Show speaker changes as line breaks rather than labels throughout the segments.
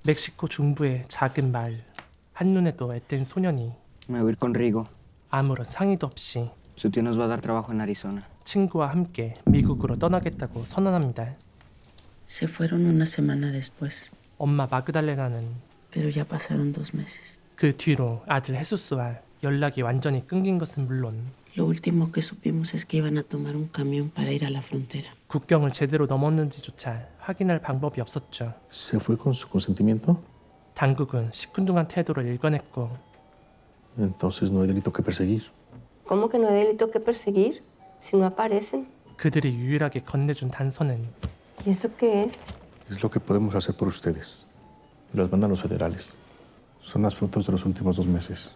멕시코 중부의 작은 마을. 한눈에도 앳된 소년이
Me voy a ir con Rigo.
아무런 상의도 없이
Su tío nos va a dar trabajo en Arizona.
친구와 함께 미국으로 떠나겠다고 선언합니다.
Se fueron una semana después,
엄마 마그달레나는
pero ya pasaron 2 meses.
그 뒤로 아들 헤수스와 연락이 완전히 끊긴 것은 물론
Lo último que supimos es que iban a tomar un camión para ir a la frontera.
국경을 제대로 넘었는지조차 확인할 방법이 없었죠.
¿Se fue con su consentimiento?
당국은 시큰둥한 태도를 일관했고
Entonces no hay delito que perseguir.
¿Cómo que no hay delito que perseguir si no aparecen?
그들이 유일하게 건네준 단서는
¿Y eso qué es?
Es lo que podemos hacer por ustedes. Los mandan los federales. Son las fotos de los últimos 2 meses.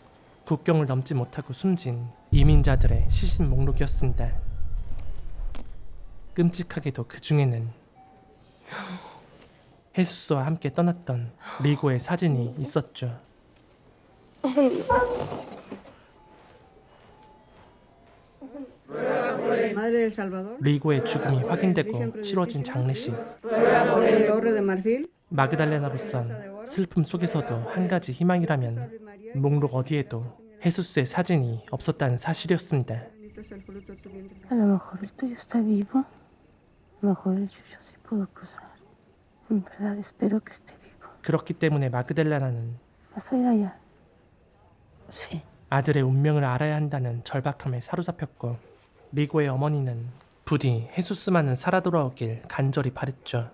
국경을 넘지 못하고 숨진 이민자들의 시신 목록이었습니다. 끔찍하게도 그 중에는 헤수스와 함께 떠났던 리고의 사진이 있었죠.
Madre del Salvador,
리고의 죽음이 확인되고 치러진 장례식.
Torre de Marfil,
마그달레나로선 슬픔 속에서도 한 가지 희망이라면 목록 어디에도 헤수스의 사진이 없었다는 사실이었습니다.
bendito es el fruto de tu vientre.
A lo mejor el tuyo está vivo. A lo mejor el suyo sí pudo cruzar. En verdad espero que esté vivo.
그렇기 때문에 마그달레나는
¿Vas a ir allá?
Sí.
아들의 운명을 알아야 한다는 절박함에 사로잡혔고 리고의 어머니는 부디 헤수스만은 살아 돌아오길 간절히 바랬죠.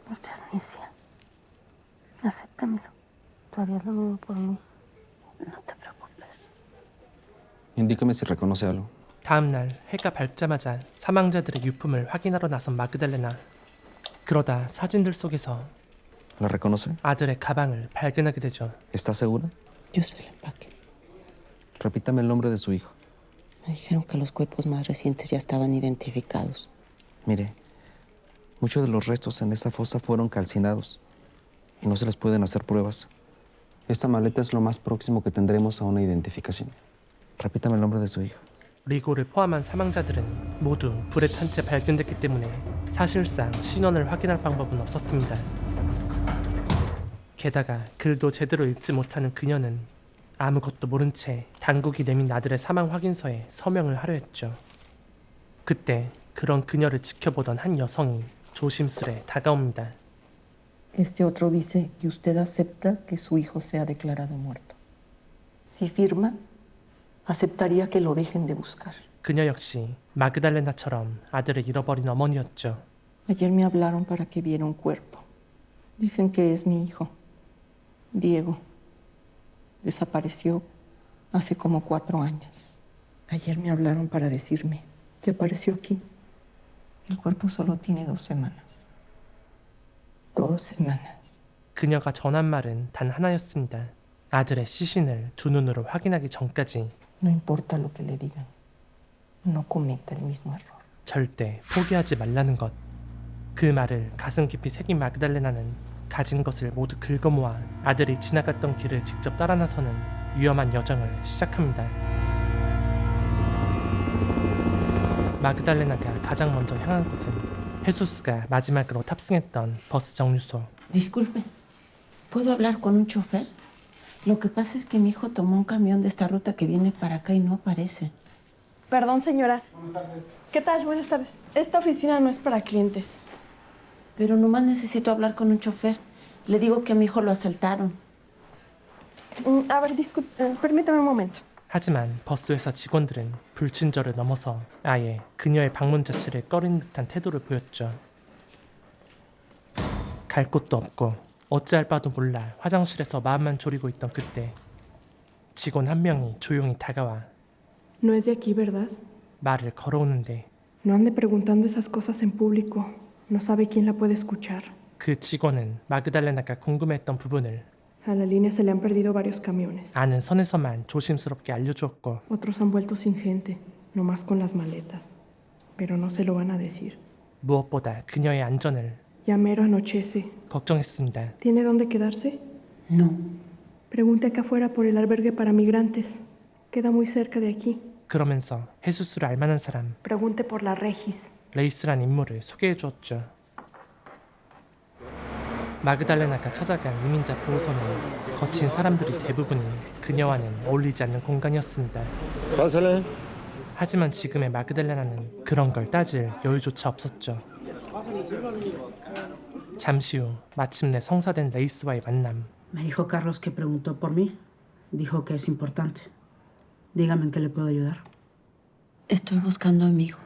No estés necia. Acéptamelo. Tú harías lo mismo por mí. No te preocupes.
Indícame si reconoce algo.
다음 날 해가 밝자마자 사망자들의 유품을 확인하러 나선 마그달레나. 그러다 사진들 속에서
¿La reconoce?
아들의 가방을 발견하게 되죠.
¿Está segura?
Yo sé el empaque.
Repítame el nombre de su hijo.
Me dijeron que los cuerpos más recientes ya estaban identificados.
Mire, muchos de los restos en esta fosa fueron calcinados y no se les pueden hacer pruebas. Esta maleta es lo más próximo que tendremos a una identificación. Repítame el nombre de su hijo.
리고를 포함한 사망자들은 모두 불에 탄 채 발견됐기 때문에 사실상 신원을 확인할 방법은 없었습니다. 게다가 글도 제대로 읽지 못하는 그녀는 아무것도 모른 채 당국이 내민 아들의 사망 확인서에 서명을 하려 했죠. 그때 그런 그녀를 지켜보던 한 여성이 조심스레 다가옵니다.
Este otro dice que usted acepta que su hijo sea declarado muerto. Si firma, aceptaría que lo dejen de buscar.
그녀 역시 마그달레나처럼 아들을 잃어버린 어머니였죠.
Ayer me hablaron para que viera un cuerpo. Dicen que es mi hijo, Diego. Desapareció hace como 4 años. Ayer me hablaron para decirme que apareció aquí. El cuerpo solo tiene 2 semanas. 2 semanas.
그녀가 전한 말은 단 하나였습니다. 아들의 시신을 두 눈으로 확인하기 전까지
No importa lo que le digan. No cometa el mismo error.
절대 포기하지 말라는 것. 그 말을 가슴 깊이 새긴 마그달레나는 가진 것을 모두 긁어모아 아들이 지나갔던 길을 직접 따라 나서는 위험한 여정을 시작합니다. 마그달레나가 가장 먼저 향한 곳은 헤수스가 마지막으로 탑승했던 버스 정류소.
Disculpe, ¿puedo hablar con un chofer? Lo que pasa es que mi hijo tomó un camión de esta ruta que viene para acá y no aparece.
Perdón, señora. ¿Qué tal? Buenas tardes. Esta oficina no es para clientes.
Pero nomás necesito hablar con un chofer. Le digo que a mi hijo lo asaltaron.
A ver, permítame un momento.
하지만 버스회사 직원들은 불친절을 넘어서 아예 그녀의 방문 자체를 꺼리는 듯한 태도를 보였죠. 갈 곳도 없고 어찌할 바도 몰라 화장실에서 마음만 졸이고 있던 그때 직원 한 명이 조용히 다가와
No es de aquí, ¿verdad?
말을 걸어오는데
No ande preguntando esas cosas en público. No sabe quién la puede escuchar.
그 직원은 마그달레나가 궁금해했던 부분을
A la línea se le han perdido varios camiones.
아는 선에서만 조심스럽게 알려주었고
Otros han vuelto sin gente, nomás con las maletas. Pero no se lo van a decir.
무엇보다 그녀의 안전을
Ya mero anochece.
걱정했습니다.
¿Tiene dónde quedarse?
No.
Pregunte acá afuera por el albergue para migrantes. Queda muy cerca de aquí.
그러면서 헤수스를 알만한 사람
Pregunte por la Regis.
레이스란 인물을 소개해 주었죠. 마그달레나가 찾아간 이민자 보호소는 거친 사람들이 대부분인 그녀와는 어울리지 않는 공간이었습니다. 하지만 지금의 마그달레나는 그런 걸 따질 여유조차 없었죠. 잠시 후 마침내 성사된 레이스와의 만남.
Me dijo Carlos que preguntó por mí. Dijo que es importante. Dígame en qué le puedo ayudar.
Estoy buscando a mi hijo.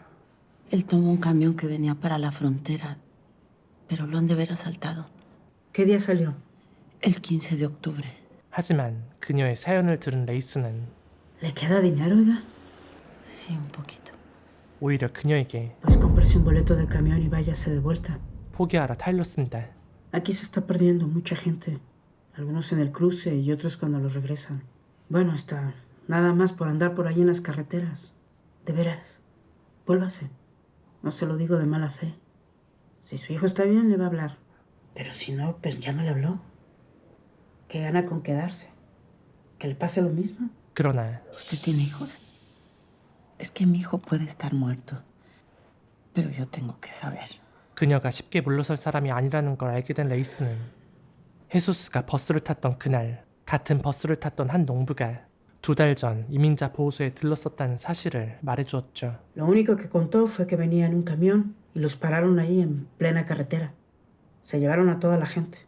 Él tomó un camión que venía para la frontera, pero lo han de haber asaltado.
¿Qué día salió?
El 15 de octubre.
하지만 그녀의 사연을 들은 레이스는
¿Le queda dinero, oiga?
Sí, un poquito.
오히려 그녀에게
Pues cómprese un boleto de camión y váyase de vuelta.
포기하라 타일렀습니다.
Aquí se está perdiendo mucha gente. Algunos en el cruce y otros cuando los regresan. Bueno, está nada más por andar por ahí en las carreteras. De veras, vuélvase. No se lo digo de mala fe. Si su hijo está bien, le va a hablar. Pero si no, pues ya no le habló. ¿Qué gana con quedarse? ¿Que le pase lo mismo?
그러나
¿Usted tiene hijos? Es que mi hijo puede estar muerto, pero yo tengo que saber.
그녀가 쉽게 물러설 사람이 아니라는 걸 알게 된 레이스는 헤수스가 버스를 탔던 그날 같은 버스를 탔던 한 농부가 2달 전 이민자 보호소에 들렀었다는 사실을 말해주었죠.
Lo único que contó fue que venía en un camión y los pararon ahí en plena carretera. Se llevaron a toda la gente.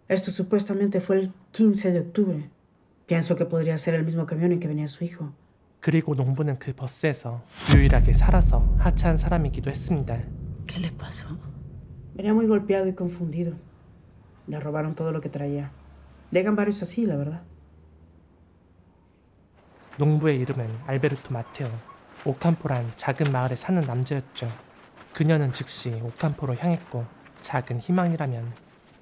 Esto supuestamente fue el 15 de octubre. Pienso que podría ser el mismo camión en que venía su hijo.
그리고 농부는 그 버스에서 유일하게 살아서 하차한 사람이기도 했습니다.
¿Qué le pasó?
Venía muy golpeado y confundido. Le robaron todo lo que traía. Llegan varios así, la verdad.
농부의 이름은 알베르토 마테오. 오캄포란 작은 마을에 사는 남자였죠. 그녀는 즉시 오캄포로 향했고 작은 희망이라면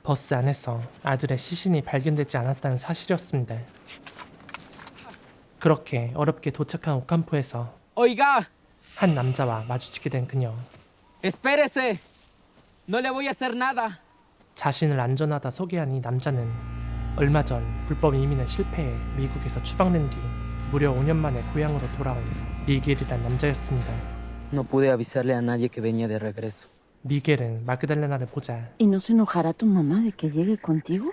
버스 안에서 아들의 시신이 발견되지 않았다는 사실이었습니다. 그렇게 어렵게 도착한 오캄포에서
Oiga,
한 남자와 마주치게 된 그녀.
espérese. No le voy a hacer nada.
자신을 안전하다 소개한 이 남자는 얼마 전 불법 이민의 실패에 미국에서 추방된 뒤 무려 5년 만에 고향으로 돌아온 미겔이란 남자였습니다.
No pude avisarle a nadie que venía de regreso.
미겔은 마그달레나를 보자
¿Y no se enojará tu mamá de que llegue contigo?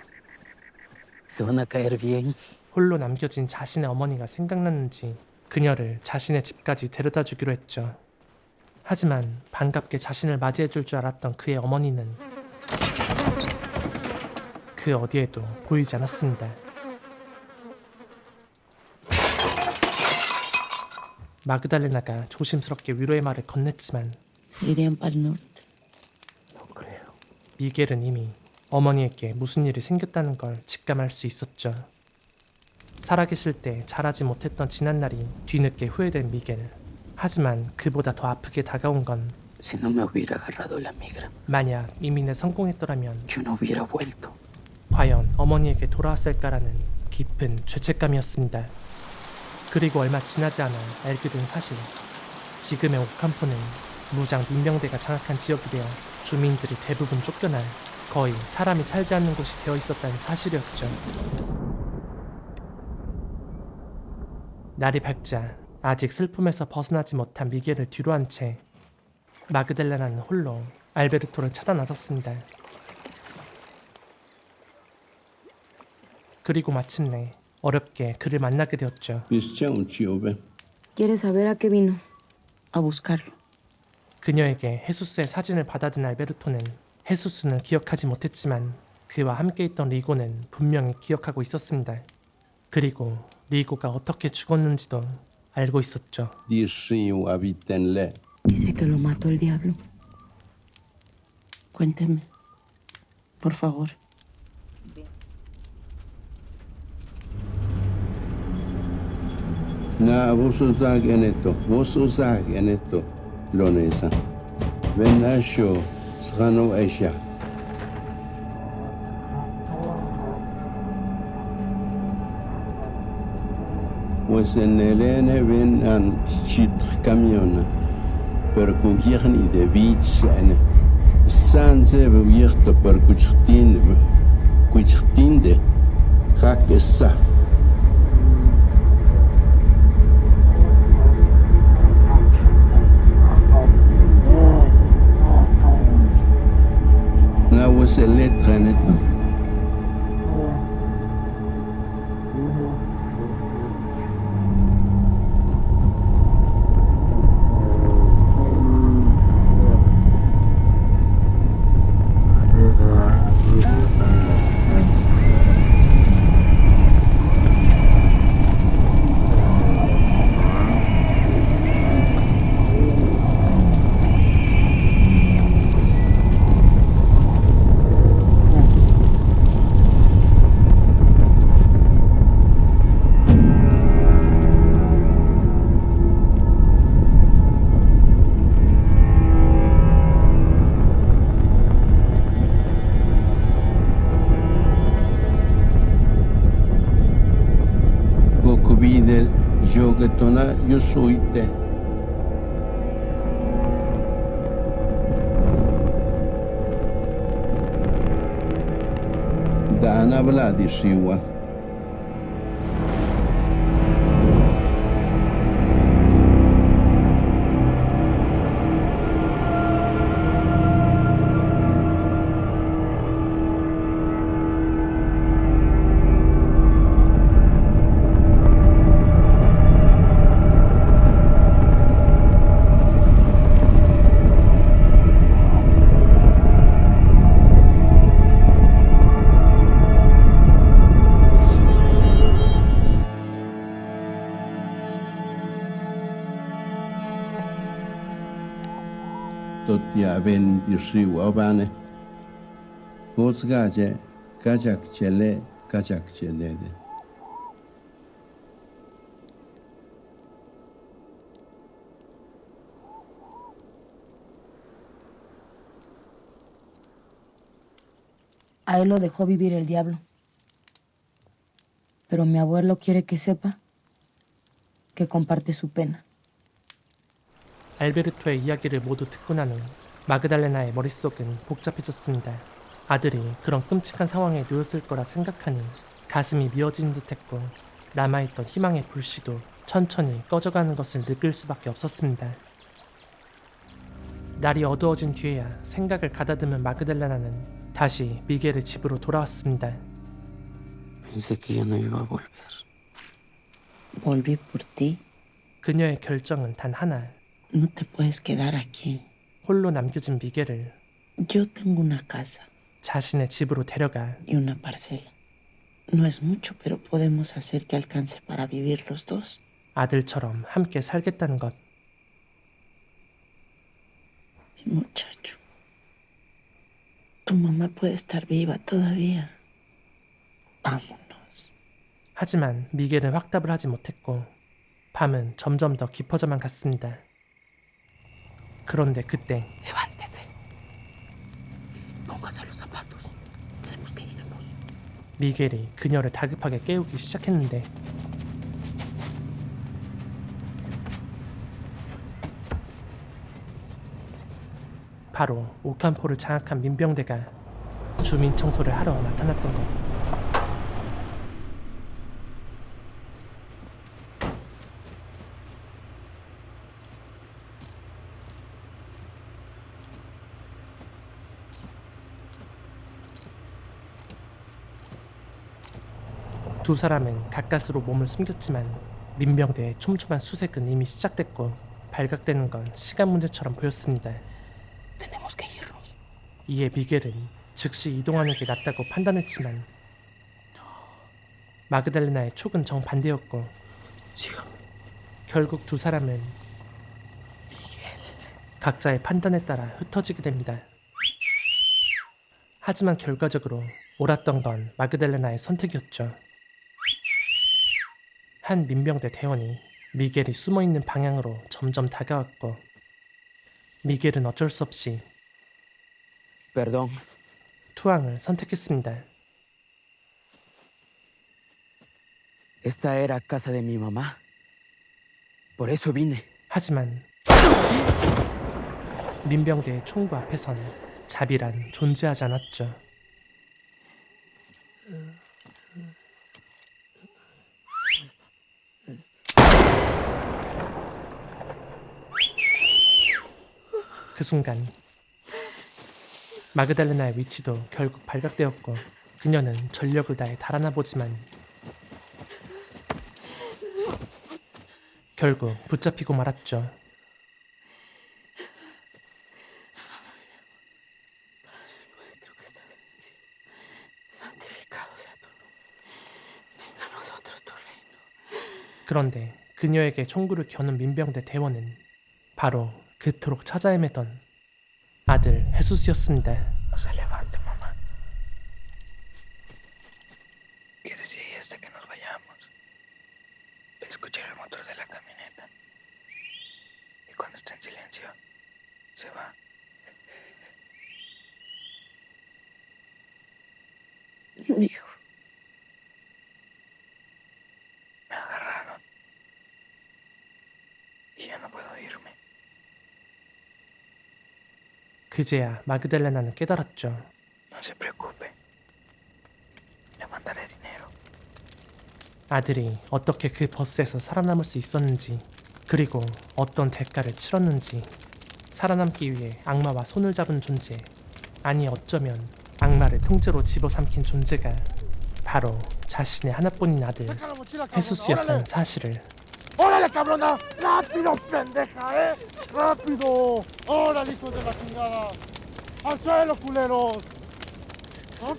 Se van a caer bien.
홀로 남겨진 자신의 어머니가 생각났는지 그녀를 자신의 집까지 데려다 주기로 했죠. 하지만 반갑게 자신을 맞이해 줄 줄 알았던 그의 어머니는 그 어디에도 보이지 않았습니다. 마그달레나가 조심스럽게 위로의 말을 건넸지만
Se irían para el norte.
미겔은 이미 어머니에게 무슨 일이 생겼다는 걸 직감할 수 있었죠. 살아계실 때 잘하지 못했던 지난날이 뒤늦게 후회된 미겔. 하지만 그보다 더 아프게 다가온 건
Si no me hubiera agarrado la migra,
만약 이민에 성공했더라면
yo no hubiera vuelto.
과연 어머니에게 돌아왔을까라는 깊은 죄책감이었습니다. 그리고 얼마 지나지 않아 알게 된 사실. 지금의 오캄포는 무장 민병대가 장악한 지역이 되어 주민들이 대부분 쫓겨나 거의 사람이 살지 않는 곳이 되어 있었다는 사실이었죠. 날이 밝자 아직 슬픔에서 벗어나지 못한 미겔을 뒤로한 채 마그달레나는 홀로 알베르토를 찾아 나섰습니다. 그리고 마침내 어렵게 그를 만나게 되었죠.
¿Quieres saber a qué vino?
A buscarlo.
그녀에게 헤수스의 사진을 받아든 알베르토는 헤수스는 기억하지 못했지만 그와 함께 있던 리고는 분명히 기억하고 있었습니다. 그리고 리고가 어떻게 죽었는지도 알고 있었죠.
Dice que lo mató el diablo. Cuénteme, por favor.
Na vosozag en esto, lonesa. Ven asho, srano aisha. Pues en Elene ven an chitr camion, per cogieron y de beach en sanse bevierto per cuchtin de jaquesa. Na was letra en esto. Toketona yusuite. Dana Vladi Shiwa. Totia vendi Shiwa bane. Kosgaje kajak chele.
A él lo dejó vivir el diablo. Pero mi abuelo quiere que sepa que comparte su pena.
알베르토의 이야기를 모두 듣고 난 후 마그달레나의 머릿속은 복잡해졌습니다. 아들이 그런 끔찍한 상황에 놓였을 거라 생각하니 가슴이 미어지는 듯했고 남아있던 희망의 불씨도 천천히 꺼져가는 것을 느낄 수밖에 없었습니다. 날이 어두워진 뒤에야 생각을 가다듬은 마그달레나는 다시 미겔의 집으로 돌아왔습니다.
Pensé que ya no iba a volver. Volví por ti.
그녀의 결정은 단 하나.
No te puedes quedar aquí.
홀로 남겨진 미겔을
Yo tengo una casa
자신의 집으로 데려가
y una parcela. No es mucho, pero podemos hacer que alcance para vivir los dos.
아들처럼 함께 살겠다는 것.
Mi muchacho. Tu mamá puede estar viva todavía. Vámonos.
하지만 미겔은 확답을 하지 못했고 밤은 점점 더 깊어져만 갔습니다. 그런데 그때
Levántese. Póngase los zapatos. Tenemos que irnos.
미겔이 그녀를 다급하게 깨우기 시작했는데 바로 오칸포를 장악한 민병대가 주민 청소를 하러 나타났던 것. 두 사람은 가까스로 몸을 숨겼지만 민병대의 촘촘한 수색은 이미 시작됐고 발각되는 건 시간 문제처럼 보였습니다.
Tenemos que irnos.
이에 미겔은 즉시 이동하는 게 낫다고 판단했지만 마그달레나의 촉은 정반대였고 결국 두 사람은 각자의 판단에 따라 흩어지게 됩니다. 하지만 결과적으로 옳았던 건 마그달레나의 선택이었죠. 한 민병대 대원이 미겔이 숨어있는 방향으로 점점 다가왔고 미겔은 어쩔 수 없이
Perdón.
투항을 선택했습니다.
Esta era casa de mi mamá. Por eso vine.
하지만 민병대의 총구 앞에선 자비란 존재하지 않았죠. 그 순간 마그달레나의 위치도 결국 발각되었고 그녀는 전력을 다해 달아나 보지만 결국 붙잡히고 말았죠. 그런데 그녀에게 총구를 겨눈 민병대 대원은 바로 그토록 찾아 헤매던 아들 헤수스였습니다.
No se levante, mamá. Quédese ahí hasta que nos vayamos. Escuchar el motor de la camioneta. Y cuando esté en silencio, se va.
Mi hijo.
Me agarraron.
그제야 마그달레나는 깨달았죠.
No se preocupe. Le mandaré dinero.
아들이 어떻게 그 버스에서 살아남을 수 있었는지, 그리고 어떤 대가를 치렀는지, 살아남기 위해 악마와 손을 잡은 존재, 아니 어쩌면 악마를 통째로 집어삼킨 존재가 바로 자신의 하나뿐인 아들 헤수스였다는 사실을.
¡Órale, cabrona! ¡Rápido, pendeja, ¡Rápido! ¡Órale, hijos de la chingada! ¡Al suelo, culeros! ¿Ah?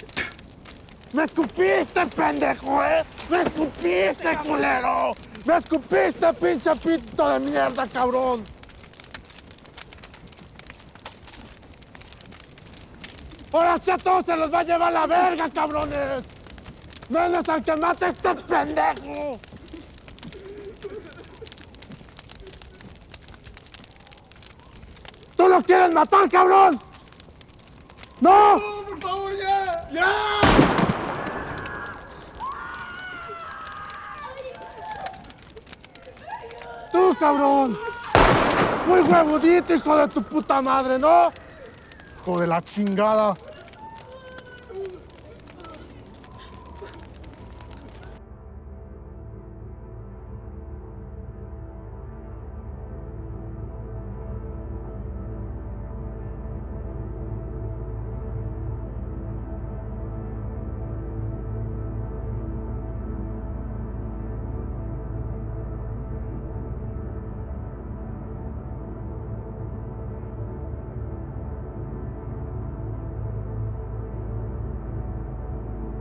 ¡Me escupiste, pendejo, ¡Me escupiste, culero! ¡Me escupiste, pinche pito de mierda, cabrón! ¡Ahora sí a todos se los va a llevar la verga, cabrones! ¡Menos al que mate a este pendejo! ¡Tú lo quieres matar, cabrón! ¡No! ¡No, por favor, ya! ¡Ya! ¡Tú, cabrón! Muy huevudito, hijo de tu puta madre, ¿no? Hijo de la chingada.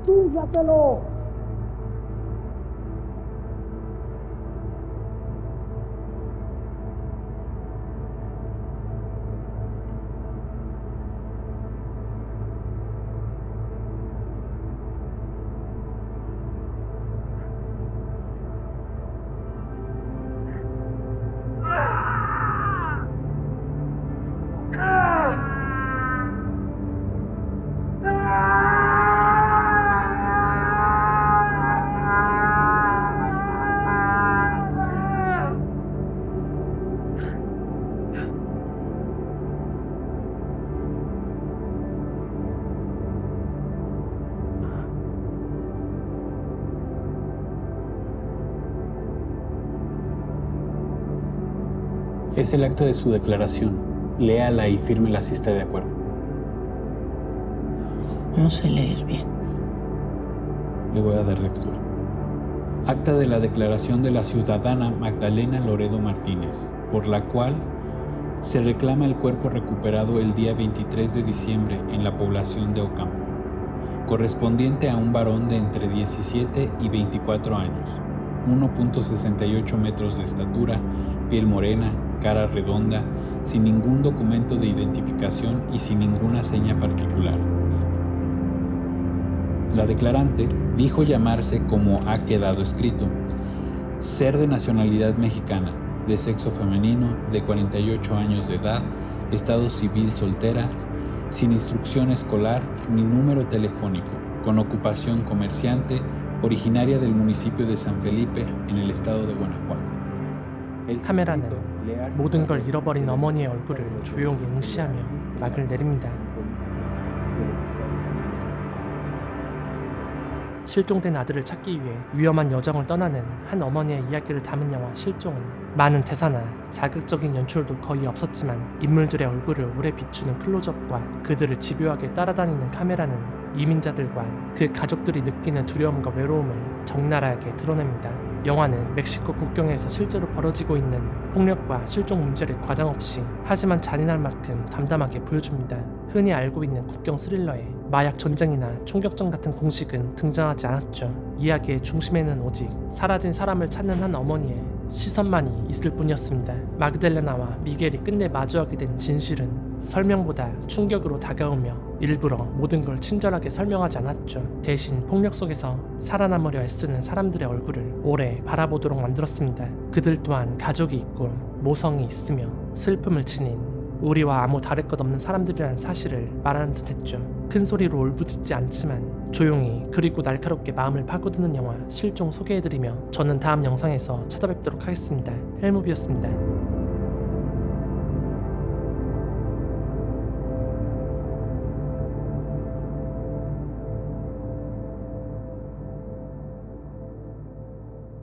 ¡Fíjatelo!
Es el acta de su declaración. Léala y fírmela si está de acuerdo.
No sé leer bien.
Le voy a dar lectura. Acta de la declaración de la ciudadana Magdalena Loredo Martínez, por la cual se reclama el cuerpo recuperado el día 23 de diciembre en la población de Ocampo, correspondiente a un varón de entre 17 y 24 años, 1.68 metros de estatura, piel morena, cara redonda, sin ningún documento de identificación y sin ninguna seña particular. La declarante dijo llamarse como ha quedado escrito, ser de nacionalidad mexicana, de sexo femenino, de 48 años de edad, estado civil soltera, sin instrucción escolar ni número telefónico, con ocupación comerciante, originaria del municipio de San Felipe en el estado de Guanajuato.
카메라는 모든 걸 잃어버린 어머니의 얼굴을 조용히 응시하며 막을 내립니다. 실종된 아들을 찾기 위해 위험한 여정을 떠나는 한 어머니의 이야기를 담은 영화 실종은 많은 대사나 자극적인 연출도 거의 없었지만 인물들의 얼굴을 오래 비추는 클로즈업과 그들을 집요하게 따라다니는 카메라는 이민자들과 그 가족들이 느끼는 두려움과 외로움을 적나라하게 드러냅니다. 영화는 멕시코 국경에서 실제로 벌어지고 있는 폭력과 실종 문제를 과장없이 하지만 잔인할 만큼 담담하게 보여줍니다. 흔히 알고 있는 국경 스릴러에 마약 전쟁이나 총격전 같은 공식은 등장하지 않았죠. 이야기의 중심에는 오직 사라진 사람을 찾는 한 어머니의 시선만이 있을 뿐이었습니다. 마그달레나와 미겔이 끝내 마주하게 된 진실은 설명보다 충격으로 다가오며 일부러 모든 걸 친절하게 설명하지 않았죠. 대신 폭력 속에서 살아남으려 애쓰는 사람들의 얼굴을 오래 바라보도록 만들었습니다. 그들 또한 가족이 있고 모성이 있으며 슬픔을 지닌 우리와 아무 다를 것 없는 사람들이라는 사실을 말하는 듯했죠. 큰 소리로 울부짖지 않지만 조용히 그리고 날카롭게 마음을 파고드는 영화 실종 소개해드리며 저는 다음 영상에서 찾아뵙도록 하겠습니다. 헬무비였습니다.